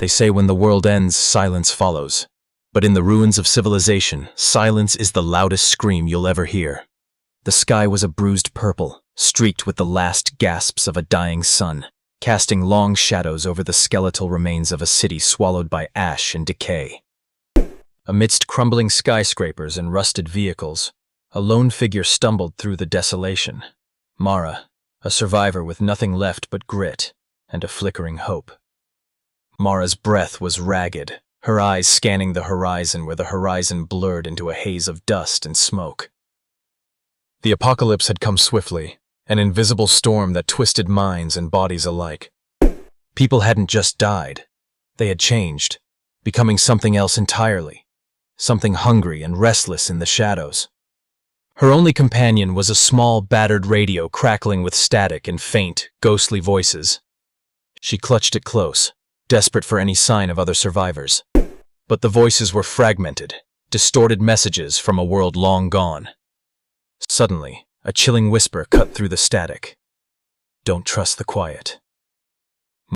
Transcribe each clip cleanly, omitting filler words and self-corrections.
They say when the world ends, silence follows. But in the ruins of civilization, silence is the loudest scream you'll ever hear. The sky was a bruised purple, streaked with the last gasps of a dying sun, casting long shadows over the skeletal remains of a city swallowed by ash and decay. Amidst crumbling skyscrapers and rusted vehicles, a lone figure stumbled through the desolation. Mara, a survivor with nothing left but grit and a flickering hope. Mara's breath was ragged, her eyes scanning the horizon where the horizon blurred into a haze of dust and smoke. The apocalypse had come swiftly, an invisible storm that twisted minds and bodies alike. People hadn't just died. They had changed, becoming something else entirely, something hungry and restless in the shadows. Her only companion was a small, battered radio crackling with static and faint, ghostly voices. She clutched it close, desperate for any sign of other survivors. But the voices were fragmented, distorted messages from a world long gone. Suddenly, a chilling whisper cut through the static. "Don't trust the quiet."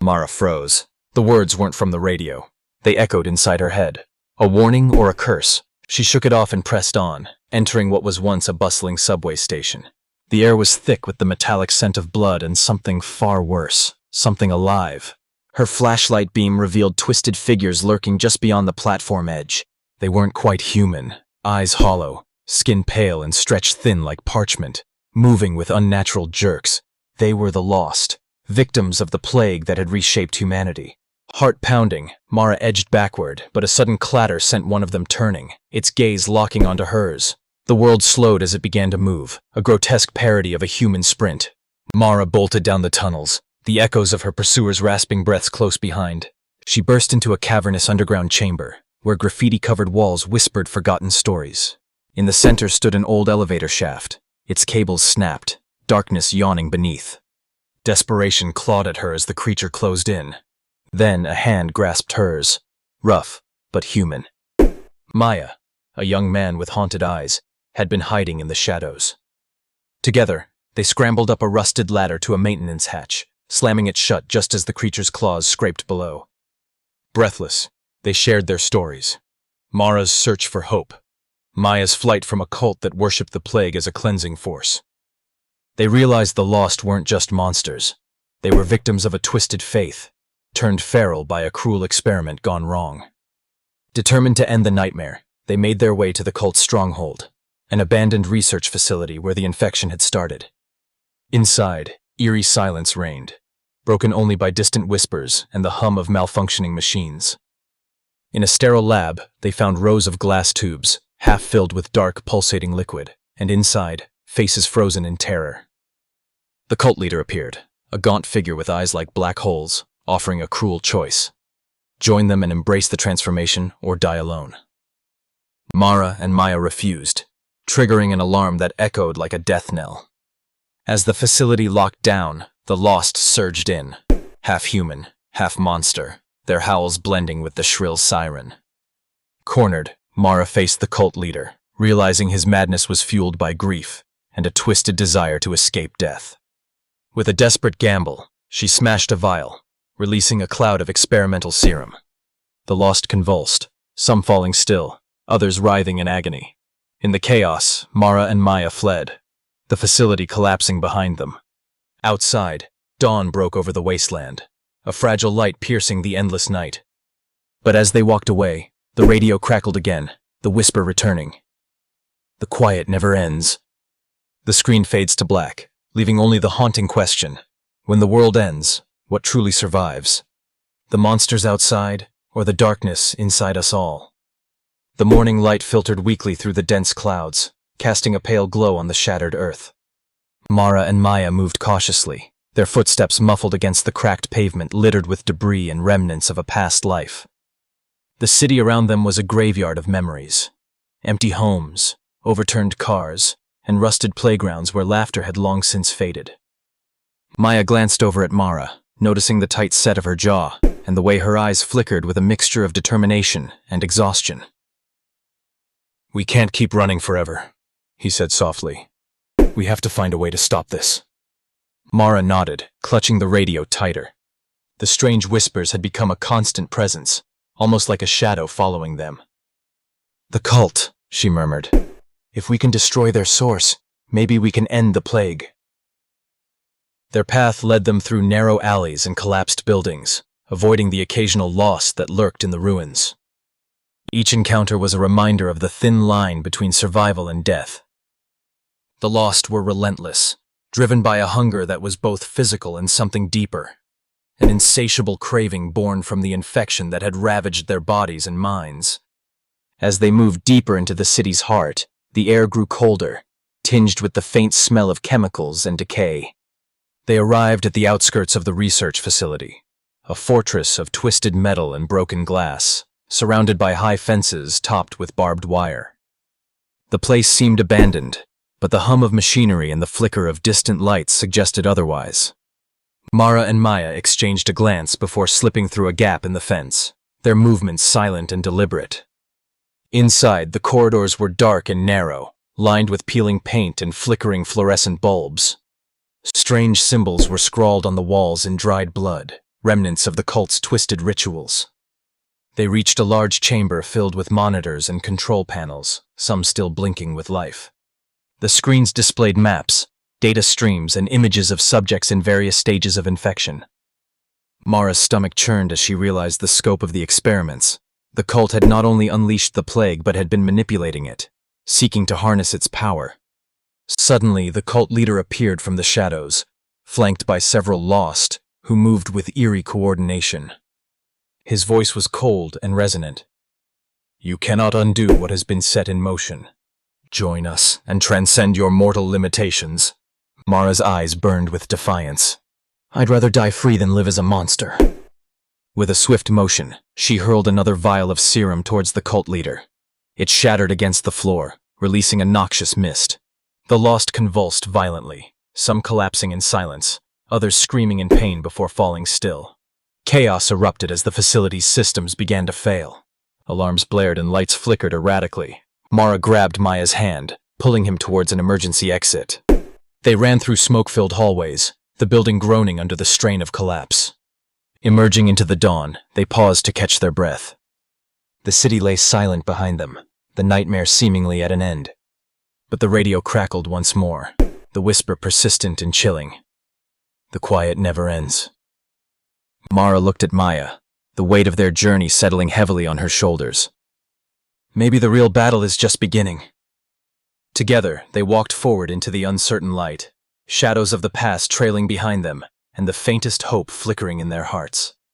Mara froze. The words weren't from the radio. They echoed inside her head. A warning or a curse? She shook it off and pressed on, entering what was once a bustling subway station. The air was thick with the metallic scent of blood and something far worse, something alive. Her flashlight beam revealed twisted figures lurking just beyond the platform edge. They weren't quite human, eyes hollow, skin pale and stretched thin like parchment, moving with unnatural jerks. They were the lost, victims of the plague that had reshaped humanity. Heart pounding, Mara edged backward, but a sudden clatter sent one of them turning, its gaze locking onto hers. The world slowed as it began to move, a grotesque parody of a human sprint. Mara bolted down the tunnels, the echoes of her pursuers' rasping breaths close behind. She burst into a cavernous underground chamber, where graffiti-covered walls whispered forgotten stories. In the center stood an old elevator shaft, its cables snapped, darkness yawning beneath. Desperation clawed at her as the creature closed in. Then a hand grasped hers, rough but human. Maya, a young man with haunted eyes, had been hiding in the shadows. Together, they scrambled up a rusted ladder to a maintenance hatch, slamming it shut just as the creature's claws scraped below. Breathless, they shared their stories. Mara's search for hope, Maya's flight from a cult that worshipped the plague as a cleansing force. They realized the lost weren't just monsters. They were victims of a twisted faith, turned feral by a cruel experiment gone wrong. Determined to end the nightmare, they made their way to the cult's stronghold, an abandoned research facility where the infection had started. Inside, eerie silence reigned, broken only by distant whispers and the hum of malfunctioning machines. In a sterile lab, they found rows of glass tubes, half filled with dark, pulsating liquid, and inside, faces frozen in terror. The cult leader appeared, a gaunt figure with eyes like black holes, offering a cruel choice. Join them and embrace the transformation, or die alone. Mara and Maya refused, triggering an alarm that echoed like a death knell. As the facility locked down, the lost surged in, half human, half monster, their howls blending with the shrill siren. Cornered, Mara faced the cult leader, realizing his madness was fueled by grief and a twisted desire to escape death. With a desperate gamble, she smashed a vial, releasing a cloud of experimental serum. The lost convulsed, some falling still, others writhing in agony. In the chaos, Mara and Maya fled, the facility collapsing behind them. Outside, dawn broke over the wasteland, a fragile light piercing the endless night. But as they walked away, the radio crackled again, the whisper returning. "The quiet never ends." The screen fades to black, leaving only the haunting question: when the world ends, what truly survives? The monsters outside, or the darkness inside us all? The morning light filtered weakly through the dense clouds, casting a pale glow on the shattered earth. Mara and Maya moved cautiously, their footsteps muffled against the cracked pavement littered with debris and remnants of a past life. The city around them was a graveyard of memories. Empty homes, overturned cars, and rusted playgrounds where laughter had long since faded. Maya glanced over at Mara, noticing the tight set of her jaw and the way her eyes flickered with a mixture of determination and exhaustion. "We can't keep running forever," he said softly. "We have to find a way to stop this." Mara nodded, clutching the radio tighter. The The strange whispers had become a constant presence, almost like a shadow following them. "The cult," she murmured. "If we can destroy their source, maybe we can end the plague." Their path led them through narrow alleys and collapsed buildings, avoiding the occasional lost that lurked in the ruins. Each encounter was a reminder of the thin line between survival and death. The lost were relentless, driven by a hunger that was both physical and something deeper, an insatiable craving born from the infection that had ravaged their bodies and minds. As they moved deeper into the city's heart, the air grew colder, tinged with the faint smell of chemicals and decay. They arrived at the outskirts of the research facility, a fortress of twisted metal and broken glass, surrounded by high fences topped with barbed wire. The place seemed abandoned, but the hum of machinery and the flicker of distant lights suggested otherwise. Mara and Maya exchanged a glance before slipping through a gap in the fence, their movements silent and deliberate. Inside, the corridors were dark and narrow, lined with peeling paint and flickering fluorescent bulbs. Strange symbols were scrawled on the walls in dried blood, remnants of the cult's twisted rituals. They reached a large chamber filled with monitors and control panels, some still blinking with life. The screens displayed maps, data streams, and images of subjects in various stages of infection. Mara's stomach churned as she realized the scope of the experiments. The cult had not only unleashed the plague but had been manipulating it, seeking to harness its power. Suddenly, the cult leader appeared from the shadows, flanked by several lost, who moved with eerie coordination. His voice was cold and resonant. "You cannot undo what has been set in motion. Join us and transcend your mortal limitations." Mara's eyes burned with defiance. "I'd rather die free than live as a monster." With a swift motion, she hurled another vial of serum towards the cult leader. It shattered against the floor, releasing a noxious mist. The lost convulsed violently, some collapsing in silence, others screaming in pain before falling still. Chaos erupted as the facility's systems began to fail. Alarms blared and lights flickered erratically. Mara grabbed Maya's hand, pulling him towards an emergency exit. They ran through smoke-filled hallways, the building groaning under the strain of collapse. Emerging into the dawn, they paused to catch their breath. The city lay silent behind them, the nightmare seemingly at an end. But the radio crackled once more, the whisper persistent and chilling. "The quiet never ends." Mara looked at Maya, the weight of their journey settling heavily on her shoulders. Maybe the real battle is just beginning. Together, they walked forward into the uncertain light, shadows of the past trailing behind them, and the faintest hope flickering in their hearts.